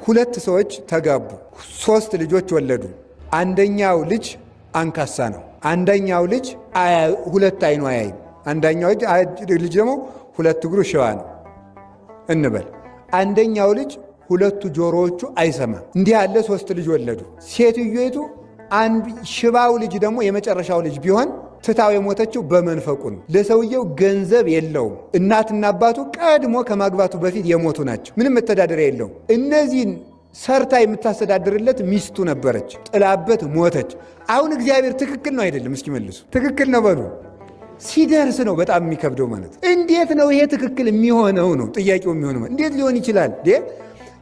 ሁለት ሰዎች ተጋቡ፣ 3 ልጆች ወለዱ። አንደኛው ልጅ አንካሳ ነው። አንደኛው ልጅ ሁለት አይኑ አያይም። አንደኛው ልጅ ደግሞ 2 እግሩ ሽባ ነው እንበል። አንደኛው ልጅ 2 ጆሮዎቹ አይሰማም። እንዲህ ያለ 3 ልጅ ወለዱ። ሴትዮይቱ ሽባው ልጅ ደግሞ የመጨረሻው ልጅ ቢሆን ትታው የሞተችው በመንፈቁ ነው። ለሰውየው ገንዘብ የለውም። እናትና አባቱ ቀድሞ ከማግባቱ በፊት የሞቱ ናቸው። ምንም መተዳደሪያ የለውም። እነዚህን ሰርታ የምታስተዳድርለት ሚስቱ ነበረች። ጥላበት ሞተች። አሁን እግዚአብሔር ትክክል ነው አይደለም? እስኪ መልሱ። ትክክል ነው በሉ። ሲደርስ ነው በጣም የሚከብደው ማለት። እንዴት ነው ይሄ ትክክል የሚሆነው ነው ጥያቄው የሚሆነው። እንዴት ሊሆን ይችላል?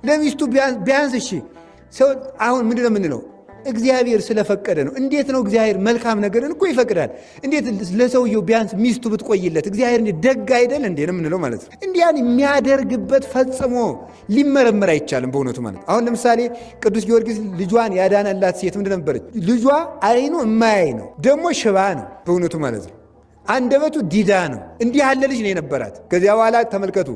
ለሚስቱ ቢያንስ እሺ፣ ሰው አሁን ምንድነው የምንለው? እግዚአብሔር ስለፈቀደ ነው። እንዴት ነው እግዚአብሔር መልካም ነገርን እኮ ይፈቅዳል። እንዴት ለሰውየው ቢያንስ ሚስቱ ብትቆይለት እግዚአብሔር ደግ አይደል እንዴ ነው የምንለው ማለት ነው። እንዲያን የሚያደርግበት ፈጽሞ ሊመረመር አይቻልም በእውነቱ ማለት። አሁን ለምሳሌ ቅዱስ ጊዮርጊስ ልጇን ያዳነላት ሴት ምንድን ነበረች? ልጇ አይኑ እማያይ ነው፣ ደግሞ ሽባ ነው በእውነቱ ማለት ነው። አንደበቱ ዲዳ ነው። እንዲህ ያለ ልጅ ነው የነበራት። ከዚያ በኋላ ተመልከቱ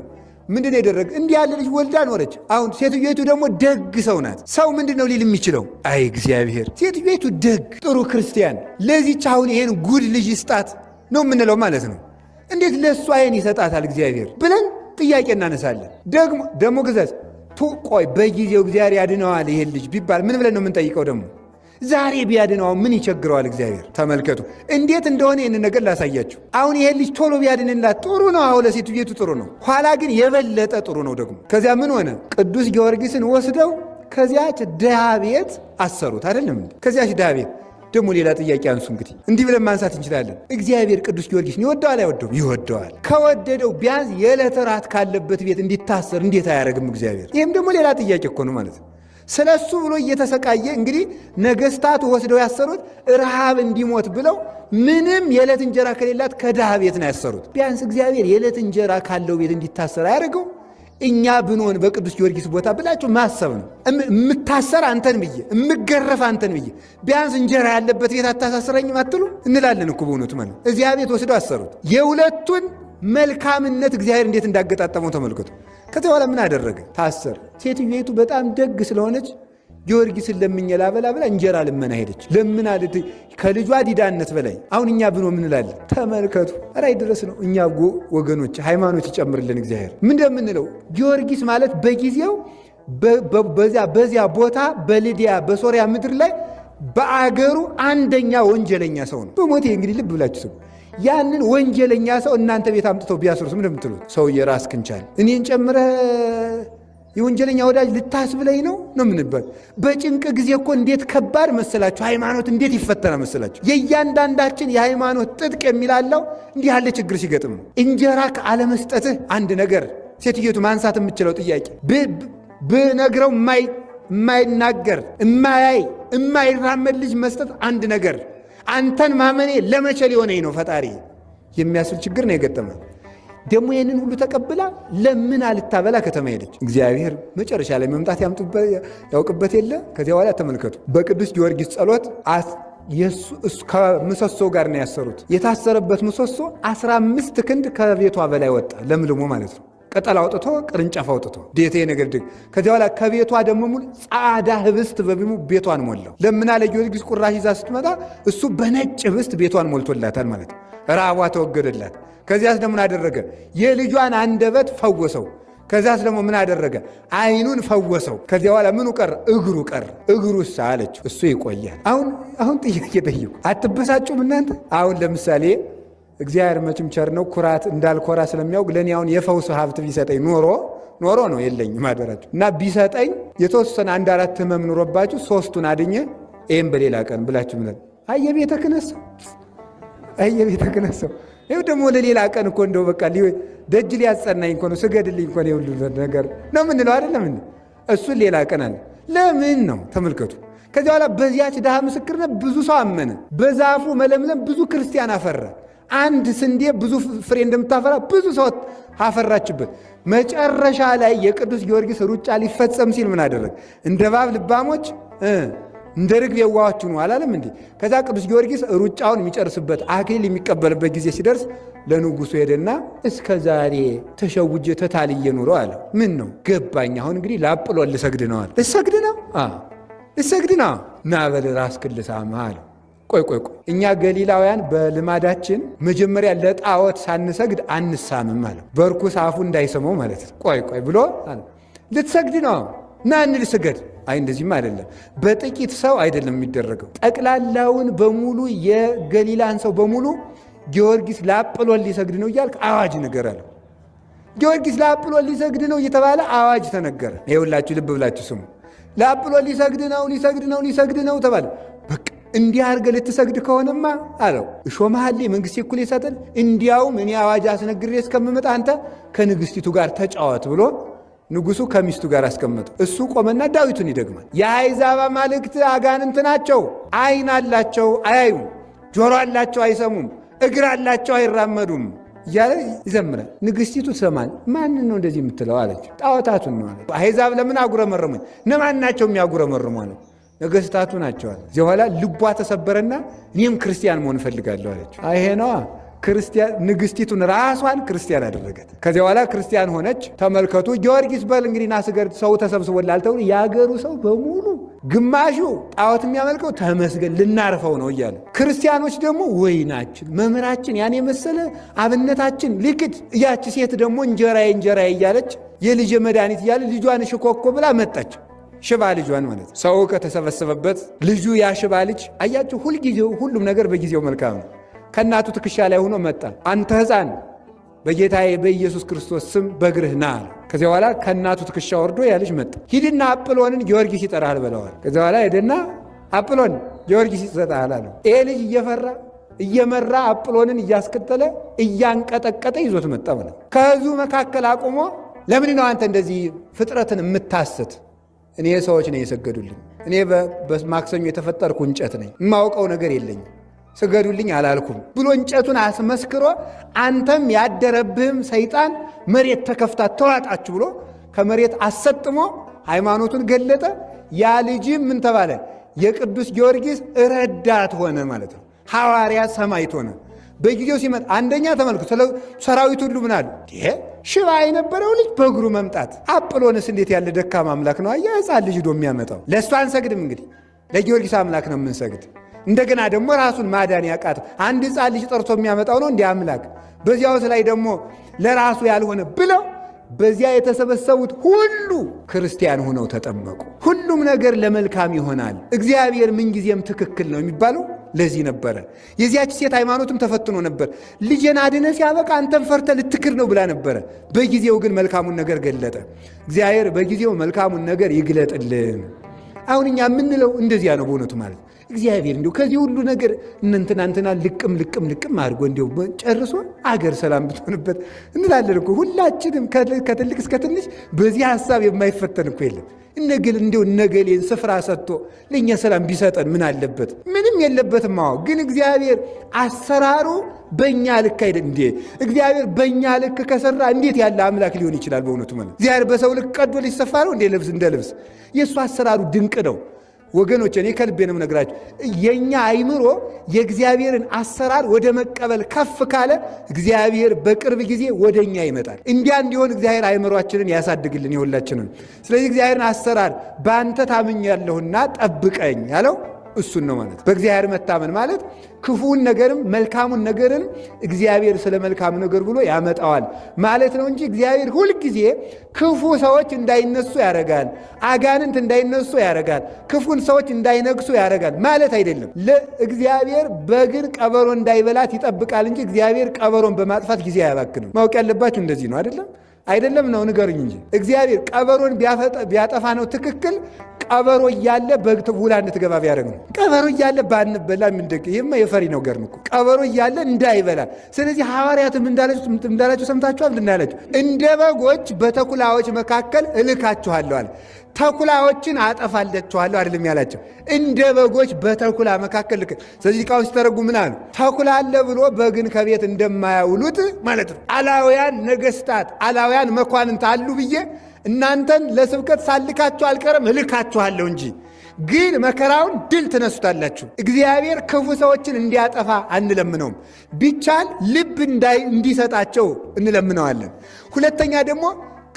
ምንድን ነው ያደረገ? እንዲህ ያለ ልጅ ወልዳ ኖረች። አሁን ሴትዮይቱ ደግሞ ደግ ሰው ናት። ሰው ምንድን ነው ሊል የሚችለው? አይ እግዚአብሔር፣ ሴትዮይቱ ደግ ጥሩ ክርስቲያን፣ ለዚች አሁን ይሄን ጉድ ልጅ ይስጣት ነው የምንለው ማለት ነው። እንዴት ለእሷ ይሄን ይሰጣታል እግዚአብሔር ብለን ጥያቄ እናነሳለን። ደግሞ ግዛዝ ቆይ በጊዜው እግዚአብሔር ያድነዋል ይሄን ልጅ ቢባል ምን ብለን ነው የምንጠይቀው? ደግሞ ዛሬ ቢያድነው ምን ይቸግረዋል እግዚአብሔር? ተመልከቱ እንዴት እንደሆነ ይህንን ነገር ላሳያችሁ። አሁን ይሄን ልጅ ቶሎ ቢያድንላት ጥሩ ነው። አሁን ለሴትዮይቱ ጥሩ ነው። ኋላ ግን የበለጠ ጥሩ ነው ደግሞ። ከዚያ ምን ሆነ? ቅዱስ ጊዮርጊስን ወስደው ከዚያች ድሃ ቤት አሰሩት። አይደለም? ከዚያች ድሃ ቤት ደግሞ ሌላ ጥያቄ አንሱ። እንግዲህ እንዲህ ብለን ማንሳት እንችላለን። እግዚአብሔር ቅዱስ ጊዮርጊስን ይወደዋል አይወደውም? ይወደዋል። ከወደደው ቢያንስ የዕለት ራት ካለበት ቤት እንዲታሰር እንዴት አያደርግም እግዚአብሔር? ይህም ደግሞ ሌላ ጥያቄ እኮ ነው ማለት ነው። ስለ እሱ ብሎ እየተሰቃየ እንግዲህ ነገስታቱ ወስደው ያሰሩት ረሃብ እንዲሞት ብለው ምንም የዕለት እንጀራ ከሌላት ከድሃ ቤት ነው ያሰሩት። ቢያንስ እግዚአብሔር የዕለት እንጀራ ካለው ቤት እንዲታሰር አያደርገው? እኛ ብንሆን በቅዱስ ጊዮርጊስ ቦታ ብላችሁ ማሰብ ነው። የምታሰር አንተን ብዬ የምገረፍ አንተን ብዬ ቢያንስ እንጀራ ያለበት ቤት አታሳስረኝም አትሉ እንላለን እኮ በእውነቱ ማለት። እዚያ ቤት ወስደው አሰሩት። የሁለቱን መልካምነት እግዚአብሔር እንዴት እንዳገጣጠመው ተመልከቱ። ከዚያ በኋላ ምን አደረገ? ታሰር። ሴትዮይቱ በጣም ደግ ስለሆነች ጊዮርጊስን ለምኜ ላበላ ብላ እንጀራ ልመና ሄደች። ለምን አለት ከልጇ ዲዳነት በላይ አሁን እኛ ብኖ ምን እንላለን? ተመልከቱ። ራይ ድረስ ነው። እኛ ወገኖች ሃይማኖት ይጨምርልን እግዚአብሔር። ምን እንደምንለው ጊዮርጊስ ማለት በጊዜው በዚያ ቦታ በሊዲያ በሶሪያ ምድር ላይ በአገሩ አንደኛ ወንጀለኛ ሰው ነው። በሞቴ እንግዲህ ልብ ብላችሁ ስሙ። ያንን ወንጀለኛ ሰው እናንተ ቤት አምጥተው ቢያስሩት ምን እንደምትሉት? ሰውዬ ራስ ክንቻል እኔን ጨምረህ የወንጀለኛ ወዳጅ ልታስብለኝ ነው ምንባል? በጭንቅ ጊዜ እኮ እንዴት ከባድ መሰላችሁ! ሃይማኖት እንዴት ይፈተና መሰላችሁ! የእያንዳንዳችን የሃይማኖት ጥጥቅ የሚላለው እንዲህ ያለ ችግር ሲገጥም ነው። እንጀራ ከአለመስጠትህ አንድ ነገር ሴትዮቱ ማንሳት የምችለው ጥያቄ ብነግረው የማይናገር የማይራመድ ልጅ መስጠት አንድ ነገር፣ አንተን ማመኔ ለመቼ ሊሆነኝ ነው ፈጣሪ የሚያስብል ችግር ነው የገጠመ። ደግሞ ይህንን ሁሉ ተቀብላ ለምን አልታበላ ከተማ ሄደች። እግዚአብሔር መጨረሻ ላይ መምጣት ያውቅበት የለ። ከዚያ በኋላ ተመልከቱ፣ በቅዱስ ጊዮርጊስ ጸሎት ከምሰሶ ጋር ነው ያሰሩት። የታሰረበት ምሰሶ 15 ክንድ ከቤቷ በላይ ወጣ፣ ለምልሞ ማለት ነው። ቅጠል አውጥቶ ቅርንጫፍ አውጥቶ ዴቴ ነገር ድግ። ከዚያ በኋላ ከቤቷ ደግሞ ሙሉ ጻዳ ህብስት በቢሙ ቤቷን ሞላው። ለምና ለጊዮርጊስ ቁራሽ ይዛ ስትመጣ እሱ በነጭ ህብስት ቤቷን ሞልቶላታል ማለት ነው። ረሃቧ ተወገደላት። ከዚያስ ደግሞ ምን አደረገ? የልጇን አንደበት ፈወሰው። ከዚያስ ደግሞ ምን አደረገ? አይኑን ፈወሰው። ከዚያ በኋላ ምኑ ቀረ? እግሩ ቀረ። እግሩስ አለችው እሱ ይቆያል። አሁን ጥያቄ ጠይቁ። አትበሳጩም እናንተ? አሁን ለምሳሌ እግዚአብሔር መቼም ቸር ነው፣ ኩራት እንዳልኮራ ስለሚያውቅ ለእኔ አሁን የፈውስ ሀብት ቢሰጠኝ ኖሮ ነው የለኝም አደራችሁ እና ቢሰጠኝ የተወሰነ 1-4 ህመም ኑሮባችሁ 3ቱን አድኘ ይህም በሌላ ቀን ብላችሁ ምለ አየቤተ ክነሰው ይኸው ደግሞ ለሌላ ቀን እኮ እንደው በቃ ደጅ ሊያጸናኝ እኮ ነው ስገድልኝ እኮ ነው ሁሉ ነገር ነው ምንለው አይደለም እንዴ? እሱን ሌላ ቀን አለ። ለምን ነው ተመልከቱ። ከዚያ በኋላ በዚያች ድሃ ምስክርነት ብዙ ሰው አመነ። በዛፉ መለምለም ብዙ ክርስቲያን አፈራ። አንድ ስንዴ ብዙ ፍሬ እንደምታፈራ ብዙ ሰው አፈራችበት። መጨረሻ ላይ የቅዱስ ጊዮርጊስ ሩጫ ሊፈጸም ሲል ምን አደረገ? እንደ እባብ ልባሞች እንደ ርግብ የዋሆች ሁኑ አላለም እንዴ? ከዛ ቅዱስ ጊዮርጊስ ሩጫውን የሚጨርስበት አክሊል የሚቀበልበት ጊዜ ሲደርስ ለንጉሱ ሄደና እስከ ዛሬ ተሸውጄ ተታልዬ ኑሮ አለ። ምን ነው ገባኝ። አሁን እንግዲህ ለአጵሎን ልሰግድ ነው አለ። ልሰግድ ነው ልሰግድ ነው። ና በል ራስህን ልሳምህ አለ። ቆይ እኛ ገሊላውያን በልማዳችን መጀመሪያ ለጣዖት ሳንሰግድ አንሳምም አለ። በርኩስ አፉ እንዳይሰማው ማለት ነው። ቆይ ብሎ ልትሰግድ ነው ና እንልስገድ። አይ እንደዚህም አይደለም። በጥቂት ሰው አይደለም የሚደረገው። ጠቅላላውን በሙሉ የገሊላን ሰው በሙሉ ጊዮርጊስ ለአጵሎን ሊሰግድ ነው እያልክ አዋጅ ነገር አለ። ጊዮርጊስ ለአጵሎን ሊሰግድ ነው እየተባለ አዋጅ ተነገረ። ይኸውላችሁ ልብ ብላችሁ ስሙ። ለአጵሎን ሊሰግድ ነው ተባለ። በቃ እንዲህ አድርገህ ልትሰግድ ከሆነማ አለው እሾህ መሐሌ መንግሥቴ እኩል ይሰጠን፣ እንዲያውም እኔ አዋጅ አስነግሬ እስከምመጣ አንተ ከንግሥቲቱ ጋር ተጫወት ብሎ ንጉሱ ከሚስቱ ጋር አስቀመጠው። እሱ ቆመና ዳዊቱን ይደግማል። የአሕዛብ አማልክት አጋንንት ናቸው፣ ዓይን አላቸው አያዩም፣ ጆሮ አላቸው አይሰሙም፣ እግር አላቸው አይራመዱም እያለ ይዘምራል። ንግሥቲቱ ትሰማል። ማንን ነው እንደዚህ የምትለው አለች። ጣዖታቱን ነው አለች። አሕዛብ ለምን አጉረመረሙኝ? እነማን ናቸው የሚያጉረመርሙ አለች። ነገሥታቱ ናቸው አለ። እዚህ በኋላ ልቧ ተሰበረና እኔም ክርስቲያን መሆን እፈልጋለሁ አለች። ይሄ ነዋ ክርስቲያን። ንግሥቲቱን ራሷን ክርስቲያን አደረገት። ከዚያ በኋላ ክርስቲያን ሆነች። ተመልከቱ። ጊዮርጊስ በል እንግዲህ ና ስገድ፣ ሰው ተሰብስቦላል ተብሎ የአገሩ ሰው በሙሉ ግማሹ ጣዖት የሚያመልከው ተመስገን ልናርፈው ነው እያለ፣ ክርስቲያኖች ደግሞ ወይናችን መምህራችን ያን የመሰለ አብነታችን ሊክድ፣ ያች ሴት ደግሞ እንጀራዬ እያለች የልጅ መድኃኒት እያለ ልጇን ሽኮኮ ብላ መጣች። ሽባ ልጇን ማለት ሰው ከተሰበሰበበት ልጁ ያ ሽባ ልጅ አያችሁ፣ ሁልጊዜው ሁሉም ነገር በጊዜው መልካም ነው። ከእናቱ ትከሻ ላይ ሆኖ መጣ። አንተ ሕፃን በጌታዬ በኢየሱስ ክርስቶስ ስም በእግርህ ና አለ። ከዚያ በኋላ ከእናቱ ትከሻ ወርዶ ያ ልጅ መጣ። ሂድና አጵሎንን ጊዮርጊስ ይጠራል በለዋል። ከዚያ በኋላ ሄደና አጵሎን ጊዮርጊስ ይጠራል አለው። ይሄ ልጅ እየመራ አጵሎንን እያስከተለ እያንቀጠቀጠ ይዞት መጣ ማለት። ከሕዝቡ መካከል አቁሞ ለምን ነው አንተ እንደዚህ ፍጥረትን የምታስት? እኔ ሰዎች ነው የሰገዱልኝ። እኔ በማክሰኞ የተፈጠርኩ እንጨት ነኝ፣ የማውቀው ነገር የለኝም፣ ስገዱልኝ አላልኩም ብሎ እንጨቱን አስመስክሮ አንተም ያደረብህም ሰይጣን መሬት ተከፍታ ተዋጣችሁ ብሎ ከመሬት አሰጥሞ ሃይማኖቱን ገለጠ። ያ ልጅም ምን ተባለ? የቅዱስ ጊዮርጊስ ረዳት ሆነ ማለት ነው። ሐዋርያ ሰማዕት ሆነ። በጊዜው ሲመጣ አንደኛ ተመልኩ፣ ሰራዊት ሁሉ ምን አሉ? ሽባ የነበረው ልጅ በእግሩ መምጣት፣ አጵሎንስ እንዴት ያለ ደካማ አምላክ ነው! አያ ሕፃን ልጅ ዶ የሚያመጣው። ለእሱ አንሰግድም እንግዲህ ለጊዮርጊስ አምላክ ነው የምንሰግድ። እንደገና ደግሞ ራሱን ማዳን ያቃተው አንድ ሕፃን ልጅ ጠርቶ የሚያመጣው ነው እንዲህ አምላክ። በዚያውስ ላይ ደግሞ ለራሱ ያልሆነ ብለው በዚያ የተሰበሰቡት ሁሉ ክርስቲያን ሆነው ተጠመቁ። ሁሉም ነገር ለመልካም ይሆናል። እግዚአብሔር ምንጊዜም ትክክል ነው የሚባለው ለዚህ ነበረ። የዚያች ሴት ሃይማኖትም ተፈትኖ ነበር። ልጄን አድነ ሲያበቃ አንተም ፈርተ ልትክር ነው ብላ ነበረ። በጊዜው ግን መልካሙን ነገር ገለጠ። እግዚአብሔር በጊዜው መልካሙን ነገር ይግለጥልን። አሁን እኛ የምንለው እንደዚያ ነው በእውነቱ ማለት እግዚአብሔር እንዲሁ ከዚህ ሁሉ ነገር እንትና ልቅም አድርጎ እንዲሁ ጨርሶ አገር ሰላም ብትሆንበት እንላለን እኮ ሁላችንም፣ ከትልቅ እስከ ትንሽ በዚህ ሐሳብ የማይፈተን እኮ የለም። እንዲሁ እነገሌን ስፍራ ሰጥቶ ለእኛ ሰላም ቢሰጠን ምን አለበት? ምንም የለበትም። አዎ፣ ግን እግዚአብሔር አሰራሩ በእኛ ልክ አይደል እንዴ? እግዚአብሔር በእኛ ልክ ከሰራ እንዴት ያለ አምላክ ሊሆን ይችላል? በእውነቱ ማለት እግዚአብሔር በሰው ልክ ቀዶ ሊሰፋ ነው እንዴ? እንደ ልብስ የእሱ አሰራሩ ድንቅ ነው ወገኖች። እኔ ከልቤ ነው የምነግራችሁ። የእኛ አይምሮ የእግዚአብሔርን አሰራር ወደ መቀበል ከፍ ካለ እግዚአብሔር በቅርብ ጊዜ ወደ እኛ ይመጣል። እንዲያ እንዲሆን እግዚአብሔር አይምሯችንን ያሳድግልን የሁላችንን። ስለዚህ እግዚአብሔርን አሰራር በአንተ ታምኛለሁና ጠብቀኝ ያለው እሱን ነው ማለት። በእግዚአብሔር መታመን ማለት ክፉውን ነገርም መልካሙን ነገርን እግዚአብሔር ስለ መልካም ነገር ብሎ ያመጣዋል ማለት ነው እንጂ እግዚአብሔር ሁልጊዜ ክፉ ሰዎች እንዳይነሱ ያደርጋል፣ አጋንንት እንዳይነሱ ያደርጋል፣ ክፉን ሰዎች እንዳይነግሱ ያደርጋል ማለት አይደለም። ለእግዚአብሔር በግን ቀበሮ እንዳይበላት ይጠብቃል እንጂ እግዚአብሔር ቀበሮን በማጥፋት ጊዜ አያባክንም። ማወቅ ያለባችሁ እንደዚህ ነው። አይደለም ነው ንገሩኝ እንጂ እግዚአብሔር ቀበሮን ቢያጠፋ ነው ትክክል። ቀበሮ እያለ በግ ውላ እንድትገባ ቢያደርግ ነው። ቀበሮ እያለ ባንበላ ምንደግ ይሄማ የፈሪ ነው ገርም እኮ ቀበሮ እያለ እንዳይበላ። ስለዚህ ሐዋርያትም እንዳላችሁ ሰምታችኋል። እንዳላችሁ እንደ በጎች በተኩላዎች መካከል እልካችኋለሁ አለ። ተኩላዎችን አጠፋላችኋለሁ አይደለም ያላቸው፣ እንደ በጎች በተኩላ መካከል ልክ። ስለዚህ ቃል ሲተረጉ ምን አሉ? ተኩላ አለ ብሎ በግን ከቤት እንደማያውሉት ማለት ነው። አላውያን ነገስታት፣ አላውያን መኳንንት አሉ ብዬ እናንተን ለስብከት ሳልካችሁ አልቀርም እልካችኋለሁ እንጂ ግን መከራውን ድል ትነሱታላችሁ። እግዚአብሔር ክፉ ሰዎችን እንዲያጠፋ አንለምነውም። ቢቻል ልብ እንዲሰጣቸው እንለምነዋለን። ሁለተኛ ደግሞ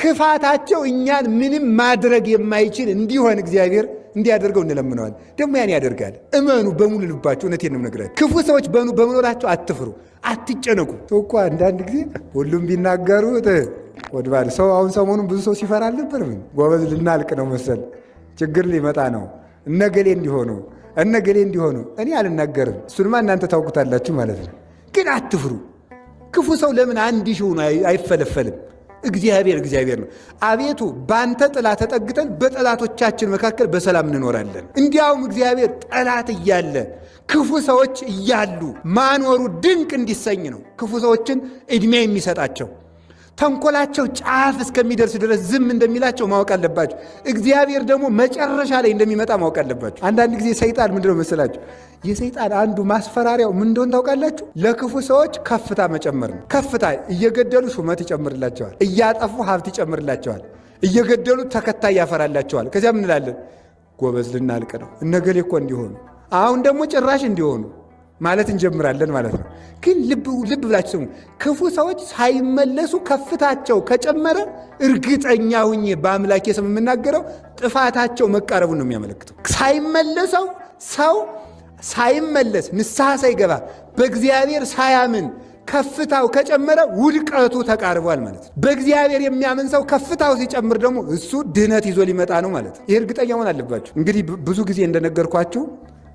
ክፋታቸው እኛን ምንም ማድረግ የማይችል እንዲሆን እግዚአብሔር እንዲያደርገው እንለምነዋል። ደግሞ ያን ያደርጋል። እመኑ በሙሉ ልባቸው። እውነቴን ነው የምነግራችሁ። ክፉ ሰዎች በመኖራቸው አትፍሩ፣ አትጨነቁ። እኮ አንዳንድ ጊዜ ሁሉም ቢናገሩት ወድባል ሰው አሁን ሰሞኑን ብዙ ሰው ሲፈራ አልነበር? ጎበዝ ልናልቅ ነው መሰል፣ ችግር ሊመጣ ነው፣ እነገሌ እንዲሆኑ እኔ አልናገርም። እሱንማ እናንተ ታውቁታላችሁ ማለት ነው። ግን አትፍሩ። ክፉ ሰው ለምን አንድ ሺህ ሆኖ አይፈለፈልም? እግዚአብሔር ነው። አቤቱ ባንተ ጥላ ተጠግተን በጠላቶቻችን መካከል በሰላም እንኖራለን። እንዲያውም እግዚአብሔር ጠላት እያለ ክፉ ሰዎች እያሉ ማኖሩ ድንቅ እንዲሰኝ ነው ክፉ ሰዎችን ዕድሜ የሚሰጣቸው። ተንኮላቸው ጫፍ እስከሚደርስ ድረስ ዝም እንደሚላቸው ማወቅ አለባቸው። እግዚአብሔር ደግሞ መጨረሻ ላይ እንደሚመጣ ማወቅ አለባቸው። አንዳንድ ጊዜ ሰይጣን ምንድነው መሰላችሁ? የሰይጣን አንዱ ማስፈራሪያው ምን እንደሆነ ታውቃላችሁ? ለክፉ ሰዎች ከፍታ መጨመር ነው። ከፍታ እየገደሉ ሹመት ይጨምርላቸዋል፣ እያጠፉ ሀብት ይጨምርላቸዋል፣ እየገደሉ ተከታይ ያፈራላቸዋል። ከዚያ ምን እንላለን? ጎበዝ ልናልቅ ነው፣ እነገሌ እኮ እንዲሆኑ፣ አሁን ደግሞ ጭራሽ እንዲሆኑ ማለት እንጀምራለን ማለት ነው። ግን ልብ ብላችሁ ስሙ። ክፉ ሰዎች ሳይመለሱ ከፍታቸው ከጨመረ እርግጠኛ ሁኜ በአምላኬ ስም የምናገረው ጥፋታቸው መቃረቡን ነው የሚያመለክተው። ሰው ሳይመለስ ንስሐ ሳይገባ በእግዚአብሔር ሳያምን ከፍታው ከጨመረ ውድቀቱ ተቃርቧል ማለት ነው። በእግዚአብሔር የሚያምን ሰው ከፍታው ሲጨምር ደግሞ እሱ ድህነት ይዞ ሊመጣ ነው ማለት ነው። ይህ እርግጠኛ መሆን አለባችሁ። እንግዲህ ብዙ ጊዜ እንደነገርኳችሁ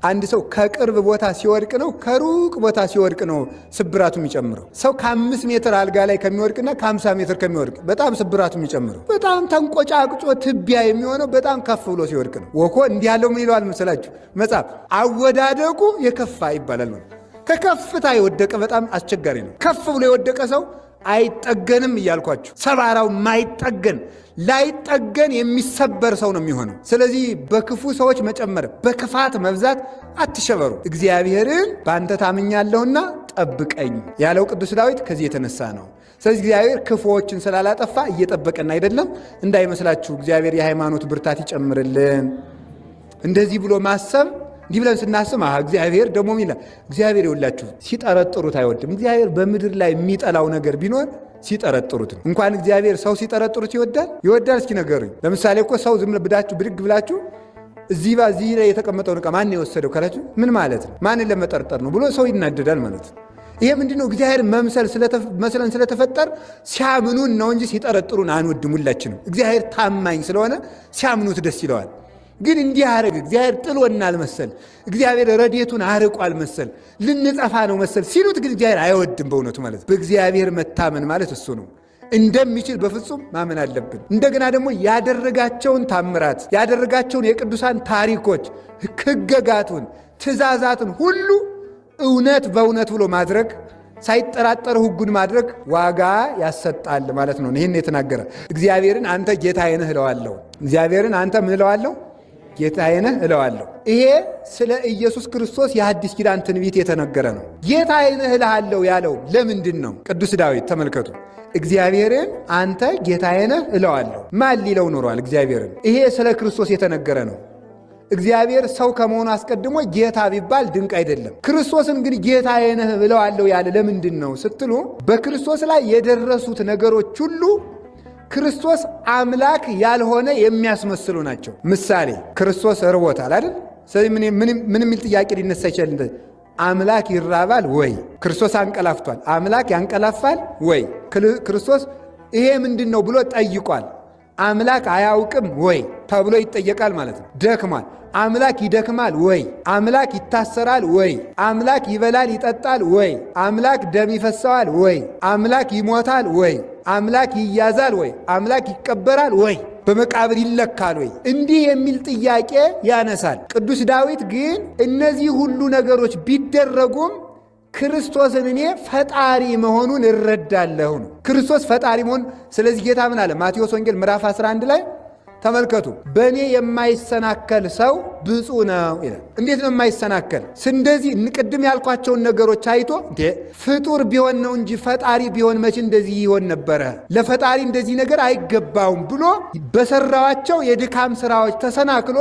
አንድ ሰው ከቅርብ ቦታ ሲወድቅ ነው ከሩቅ ቦታ ሲወድቅ ነው ስብራቱ የሚጨምረው። ሰው ከ5 ሜትር አልጋ ላይ ከሚወድቅና ከ50 ሜትር ከሚወድቅ በጣም ስብራቱ የሚጨምረው። በጣም ተንቆጫቅጮ ትቢያ የሚሆነው በጣም ከፍ ብሎ ሲወድቅ ነው። ወኮ እንዲህ ያለው ምን ይለዋል መሰላችሁ መጽሐፍ? አወዳደቁ የከፋ ይባላል ነው። ከከፍታ የወደቀ በጣም አስቸጋሪ ነው። ከፍ ብሎ የወደቀ ሰው አይጠገንም እያልኳችሁ፣ ሰባራው ማይጠገን ላይጠገን የሚሰበር ሰው ነው የሚሆነው። ስለዚህ በክፉ ሰዎች መጨመር፣ በክፋት መብዛት አትሸበሩ። እግዚአብሔርን በአንተ ታምኛለሁና ጠብቀኝ ያለው ቅዱስ ዳዊት ከዚህ የተነሳ ነው። ስለዚህ እግዚአብሔር ክፉዎችን ስላላጠፋ እየጠበቀን አይደለም እንዳይመስላችሁ። እግዚአብሔር የሃይማኖት ብርታት ይጨምርልን። እንደዚህ ብሎ ማሰብ እንዲህ ብለን ስናስብ እግዚአብሔር ደግሞ ይላል። እግዚአብሔር ይውላችሁ ሲጠረጥሩት አይወድም። እግዚአብሔር በምድር ላይ የሚጠላው ነገር ቢኖር ሲጠረጥሩት ነው። እንኳን እግዚአብሔር ሰው ሲጠረጥሩት ይወዳል። እስኪ ነገሩኝ። ለምሳሌ እኮ ሰው ዝም ብላችሁ ብድግ ብላችሁ እዚህ ላይ የተቀመጠውን ዕቃ ማን የወሰደው ካላችሁ ምን ማለት ነው? ማንን ለመጠርጠር ነው ብሎ ሰው ይናደዳል ማለት ነው። ይሄ ምንድነው? እግዚአብሔር መስለን ስለተፈጠር ሲያምኑን ነው እንጂ ሲጠረጥሩን አንወድም ሁላችንም። እግዚአብሔር ታማኝ ስለሆነ ሲያምኑት ደስ ይለዋል። ግን እንዲህ አረግ እግዚአብሔር ጥሎናል መሰል፣ እግዚአብሔር ረድኤቱን አርቋል መሰል፣ ልንጠፋ ነው መሰል ሲሉት ግን እግዚአብሔር አይወድም በእውነቱ ማለት ነው። በእግዚአብሔር መታመን ማለት እሱ ነው። እንደሚችል በፍጹም ማመን አለብን። እንደገና ደግሞ ያደረጋቸውን ታምራት፣ ያደረጋቸውን የቅዱሳን ታሪኮች፣ ሕገጋቱን፣ ትእዛዛትን ሁሉ እውነት በእውነት ብሎ ማድረግ፣ ሳይጠራጠር ሕጉን ማድረግ ዋጋ ያሰጣል ማለት ነው። ይህን የተናገረ እግዚአብሔርን አንተ ጌታዬ ነህ እለዋለሁ። እግዚአብሔርን አንተ ምን እለዋለሁ? ጌታዬ ነህ እለዋለሁ። ይሄ ስለ ኢየሱስ ክርስቶስ የሐዲስ ኪዳን ትንቢት የተነገረ ነው። ጌታዬ ነህ እልሃለሁ ያለው ለምንድን ነው? ቅዱስ ዳዊት ተመልከቱ። እግዚአብሔርን አንተ ጌታዬ ነህ እለዋለሁ ማን ሊለው ኖሯል? እግዚአብሔርን። ይሄ ስለ ክርስቶስ የተነገረ ነው። እግዚአብሔር ሰው ከመሆኑ አስቀድሞ ጌታ ቢባል ድንቅ አይደለም። ክርስቶስን ግን ጌታዬ ነህ እለዋለሁ ያለ ለምንድን ነው ስትሉ፣ በክርስቶስ ላይ የደረሱት ነገሮች ሁሉ ክርስቶስ አምላክ ያልሆነ የሚያስመስሉ ናቸው። ምሳሌ ክርስቶስ እርቦታል አይደል? ስለዚህ ምን የሚል ጥያቄ ሊነሳ ይችላል? አምላክ ይራባል ወይ? ክርስቶስ አንቀላፍቷል። አምላክ ያንቀላፋል ወይ? ክርስቶስ ይሄ ምንድን ነው ብሎ ጠይቋል። አምላክ አያውቅም ወይ ተብሎ ይጠየቃል ማለት ነው። ደክሟል። አምላክ ይደክማል ወይ? አምላክ ይታሰራል ወይ? አምላክ ይበላል ይጠጣል ወይ? አምላክ ደም ይፈሰዋል ወይ? አምላክ ይሞታል ወይ? አምላክ ይያዛል ወይ? አምላክ ይቀበራል ወይ? በመቃብር ይለካል ወይ? እንዲህ የሚል ጥያቄ ያነሳል። ቅዱስ ዳዊት ግን እነዚህ ሁሉ ነገሮች ቢደረጉም ክርስቶስን እኔ ፈጣሪ መሆኑን እረዳለሁ ነው። ክርስቶስ ፈጣሪ መሆኑን። ስለዚህ ጌታ ምን አለ? ማቴዎስ ወንጌል ምዕራፍ 11 ላይ ተመልከቱ። በእኔ የማይሰናከል ሰው ብፁዕ ነው ይላል። እንዴት ነው የማይሰናከል? እንደዚህ ቅድም ያልኳቸውን ነገሮች አይቶ ፍጡር ቢሆን ነው እንጂ ፈጣሪ ቢሆን መቼ እንደዚህ ይሆን ነበረ? ለፈጣሪ እንደዚህ ነገር አይገባውም ብሎ በሰራዋቸው የድካም ስራዎች ተሰናክሎ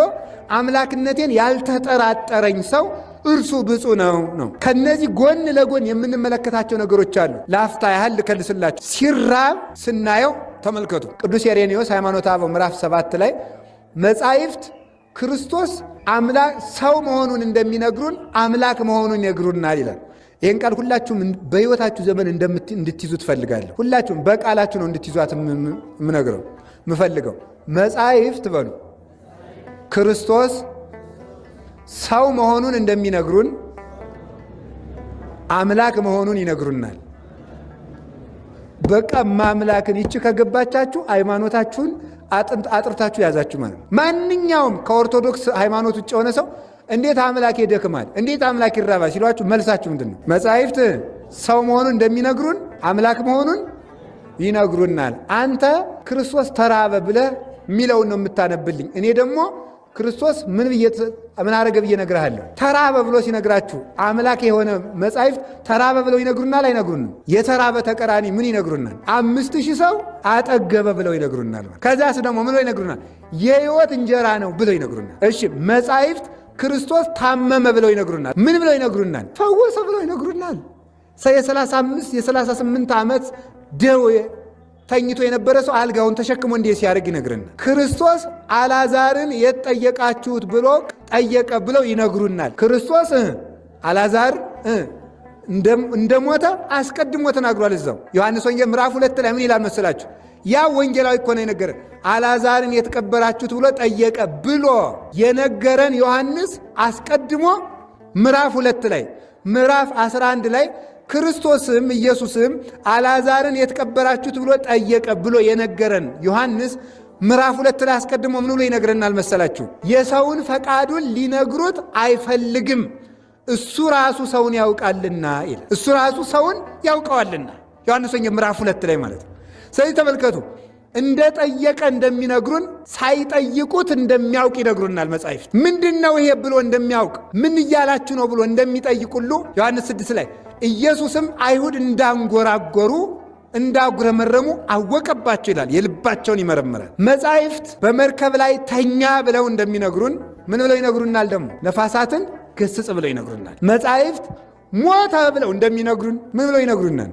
አምላክነቴን ያልተጠራጠረኝ ሰው እርሱ ብፁዕ ነው። ከነዚህ ጎን ለጎን የምንመለከታቸው ነገሮች አሉ። ለአፍታ ያህል ልከልስላችሁ። ሲራብ ስናየው ተመልከቱ። ቅዱስ ኢሬኔዎስ ሃይማኖተ አበው ምዕራፍ 7 ላይ መጻሕፍት ክርስቶስ አምላክ ሰው መሆኑን እንደሚነግሩን አምላክ መሆኑን ይነግሩናል ይላል። ይህን ቃል ሁላችሁም በሕይወታችሁ ዘመን እንድትይዙ ትፈልጋለሁ። ሁላችሁም በቃላችሁ ነው እንድትይዟት ምፈልገው። መጻሕፍት በሉ ክርስቶስ ሰው መሆኑን እንደሚነግሩን አምላክ መሆኑን ይነግሩናል። በቃ ማምላክን ይቺ ከገባቻችሁ ሃይማኖታችሁን አጥርታችሁ ያዛችሁ ማለት ነው። ማንኛውም ከኦርቶዶክስ ሃይማኖት ውጭ የሆነ ሰው እንዴት አምላክ ይደክማል፣ እንዴት አምላክ ይራባል ሲሏችሁ መልሳችሁ ምንድን ነው? መጻሕፍት ሰው መሆኑን እንደሚነግሩን አምላክ መሆኑን ይነግሩናል። አንተ ክርስቶስ ተራበ ብለህ የሚለውን ነው የምታነብልኝ። እኔ ደግሞ ክርስቶስ ምን አረገ ብዬ እነግርሃለሁ። ተራበ ብሎ ሲነግራችሁ አምላክ የሆነ መጻሕፍት ተራበ ብለው ይነግሩናል አይነግሩንም? የተራበ ተቀራኒ ምን ይነግሩናል? 5000 ሰው አጠገበ ብለው ይነግሩናል። ከዛስ ደግሞ ምን ብለው ይነግሩናል? የሕይወት እንጀራ ነው ብለው ይነግሩናል። እሺ መጻሕፍት ክርስቶስ ታመመ ብለው ይነግሩናል። ምን ብለው ይነግሩናል? ፈወሰ ብለው ይነግሩናል። የ38 ዓመት ደዌ ተኝቶ የነበረ ሰው አልጋውን ተሸክሞ እንዴ ሲያደርግ ይነግረናል። ክርስቶስ አልዓዛርን የት ጠየቃችሁት ብሎ ጠየቀ ብለው ይነግሩናል። ክርስቶስ አልዓዛር እንደሞተ አስቀድሞ ተናግሯል። እዛው ዮሐንስ ወንጌል ምዕራፍ 2 ላይ ምን ይላል መሰላችሁ? ያ ወንጌላዊ እኮ ነው የነገረን። አልዓዛርን የት ቀበራችሁት ብሎ ጠየቀ ብሎ የነገረን ዮሐንስ አስቀድሞ ምዕራፍ 2 ላይ ምዕራፍ 11 ላይ ክርስቶስም ኢየሱስም አልዓዛርን የት ቀበራችሁት ብሎ ጠየቀ ብሎ የነገረን ዮሐንስ ምዕራፍ 2 ላይ አስቀድሞ ምን ብሎ ይነግረናል መሰላችሁ? የሰውን ፈቃዱን ሊነግሩት አይፈልግም፣ እሱ ራሱ ሰውን ያውቃልና ይላል። እሱ ራሱ ሰውን ያውቀዋልና ዮሐንስ ወንጌል ምዕራፍ 2 ላይ ማለት ነው። ስለዚህ ተመልከቱ፣ እንደ ጠየቀ እንደሚነግሩን ሳይጠይቁት እንደሚያውቅ ይነግሩናል መጻሕፍት። ምንድነው ይሄ ብሎ እንደሚያውቅ ምን እያላችሁ ነው ብሎ እንደሚጠይቁሉ ዮሐንስ 6 ላይ ኢየሱስም አይሁድ እንዳንጎራጎሩ እንዳጉረመረሙ አወቀባቸው ይላል። የልባቸውን ይመረምራል። መጻሕፍት በመርከብ ላይ ተኛ ብለው እንደሚነግሩን ምን ብለው ይነግሩናል? ደግሞ ነፋሳትን ገስጽ ብለው ይነግሩናል። መጻሕፍት ሞተ ብለው እንደሚነግሩን ምን ብለው ይነግሩናል?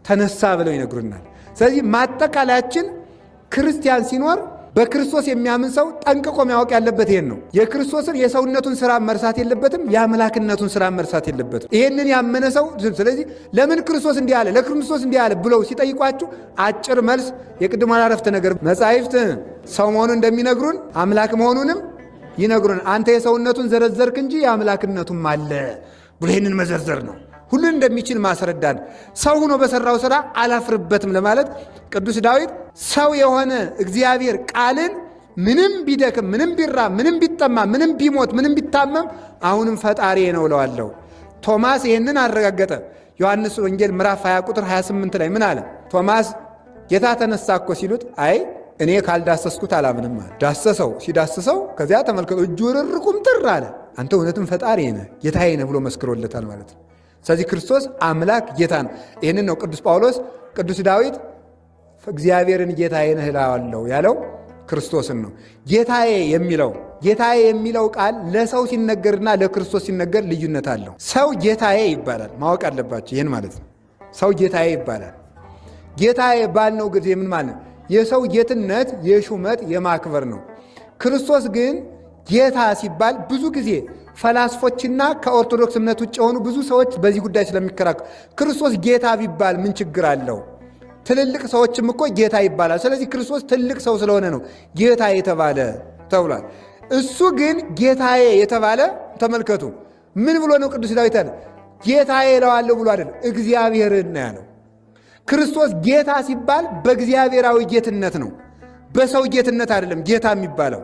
ተነሳ ብለው ይነግሩናል። ስለዚህ ማጠቃለያችን ክርስቲያን ሲኖር በክርስቶስ የሚያምን ሰው ጠንቅቆ ማወቅ ያለበት ይሄን ነው። የክርስቶስን የሰውነቱን ስራ መርሳት የለበትም፣ የአምላክነቱን ስራ መርሳት የለበትም። ይሄንን ያመነ ሰው ስለዚህ ለምን ክርስቶስ እንዲህ አለ፣ ለክርስቶስ እንዲህ አለ ብለው ሲጠይቋችሁ አጭር መልስ የቅድሞ አረፍተ ነገር መጻሕፍት ሰው መሆኑን እንደሚነግሩን አምላክ መሆኑንም ይነግሩን። አንተ የሰውነቱን ዘረዘርክ እንጂ የአምላክነቱም አለ ብሎ ይህንን መዘርዘር ነው። ሁሉን እንደሚችል ማስረዳት። ሰው ሆኖ በሰራው ሥራ አላፍርበትም ለማለት ቅዱስ ዳዊት ሰው የሆነ እግዚአብሔር ቃልን ምንም ቢደክም፣ ምንም ቢራብ፣ ምንም ቢጠማ፣ ምንም ቢሞት፣ ምንም ቢታመም አሁንም ፈጣሪ ነው እለዋለሁ። ቶማስ ይህንን አረጋገጠ። ዮሐንስ ወንጌል ምዕራፍ 20 ቁጥር 28 ላይ ምን አለ? ቶማስ ጌታ ተነሳ እኮ ሲሉት አይ እኔ ካልዳሰስኩት አላምንም አለ። ዳሰሰው። ሲዳስሰው ከዚያ ተመልከቱ እጁ ርርቁም ጥር አለ። አንተ እውነትም ፈጣሪ ነህ ጌታዬ ነህ ብሎ መስክሮለታል ማለት ነው። ስለዚህ ክርስቶስ አምላክ ጌታ ነው። ይህንን ነው ቅዱስ ጳውሎስ ቅዱስ ዳዊት እግዚአብሔርን ጌታዬ ነህ እለዋለሁ ያለው ክርስቶስን ነው። ጌታዬ የሚለው ቃል ለሰው ሲነገርና ለክርስቶስ ሲነገር ልዩነት አለው። ሰው ጌታዬ ይባላል፣ ማወቅ አለባቸው ይህን ማለት ነው። ሰው ጌታዬ ይባላል። ጌታዬ ባልነው ጊዜ ምን ማለት? የሰው ጌትነት የሹመት የማክበር ነው። ክርስቶስ ግን ጌታ ሲባል ብዙ ጊዜ ፈላስፎችና ከኦርቶዶክስ እምነት ውጭ የሆኑ ብዙ ሰዎች በዚህ ጉዳይ ስለሚከራከሩ ክርስቶስ ጌታ ቢባል ምን ችግር አለው? ትልልቅ ሰዎችም እኮ ጌታ ይባላል። ስለዚህ ክርስቶስ ትልቅ ሰው ስለሆነ ነው ጌታ የተባለ ተብሏል። እሱ ግን ጌታዬ የተባለ ተመልከቱ፣ ምን ብሎ ነው ቅዱስ ዳዊት ያለ? ጌታዬ እለዋለሁ ብሎ አይደል፣ እግዚአብሔርን ነው ያለው። ክርስቶስ ጌታ ሲባል በእግዚአብሔራዊ ጌትነት ነው፣ በሰው ጌትነት አይደለም ጌታ የሚባለው።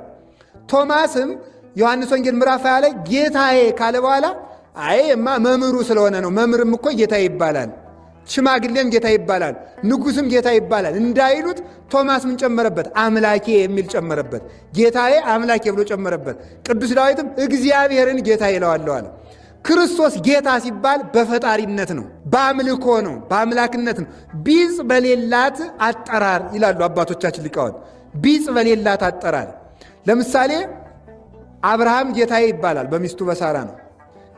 ቶማስም ዮሐንስ ወንጌል ምዕራፍ 20 ላይ ጌታዬ ካለ በኋላ አይ መምህሩ ስለሆነ ነው። መምህርም እኮ ጌታዬ ይባላል። ሽማግሌም ጌታ ይባላል፣ ንጉሥም ጌታ ይባላል እንዳይሉት ቶማስ ምን ጨመረበት? አምላኬ የሚል ጨመረበት። ጌታዬ አምላኬ ብሎ ጨመረበት። ቅዱስ ዳዊትም እግዚአብሔርን ጌታ ይለዋለሁ አለ። ክርስቶስ ጌታ ሲባል በፈጣሪነት ነው፣ በአምልኮ ነው፣ በአምላክነት ነው። ቢጽ በሌላት አጠራር ይላሉ አባቶቻችን ሊቃውንት። ቢጽ በሌላት አጠራር ለምሳሌ አብርሃም ጌታዬ ይባላል፣ በሚስቱ በሳራ ነው።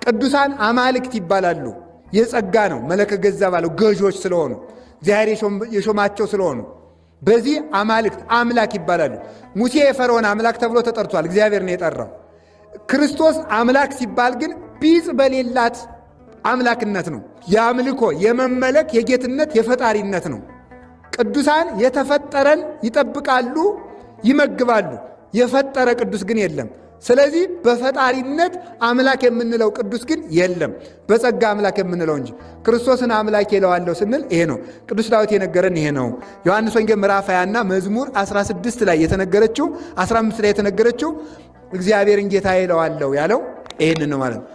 ቅዱሳን አማልክት ይባላሉ፣ የጸጋ ነው፣ መለከ ገዛ ባለው ገዦች ስለሆኑ እግዚአብሔር የሾማቸው ስለሆኑ በዚህ አማልክት አምላክ ይባላሉ። ሙሴ የፈርዖን አምላክ ተብሎ ተጠርቷል፣ እግዚአብሔር ነው የጠራው። ክርስቶስ አምላክ ሲባል ግን ቢጽ በሌላት አምላክነት ነው። የአምልኮ የመመለክ የጌትነት የፈጣሪነት ነው። ቅዱሳን የተፈጠረን ይጠብቃሉ፣ ይመግባሉ። የፈጠረ ቅዱስ ግን የለም። ስለዚህ በፈጣሪነት አምላክ የምንለው ቅዱስ ግን የለም፣ በጸጋ አምላክ የምንለው እንጂ። ክርስቶስን አምላክ ይለዋለሁ ስንል ይሄ ነው። ቅዱስ ዳዊት የነገረን ይሄ ነው። ዮሐንስ ወንጌል ምዕራፍ 20 እና መዝሙር 16 ላይ የተነገረችው 15 ላይ የተነገረችው እግዚአብሔርን ጌታ ይለዋለሁ ያለው ይህንን ነው ማለት ነው።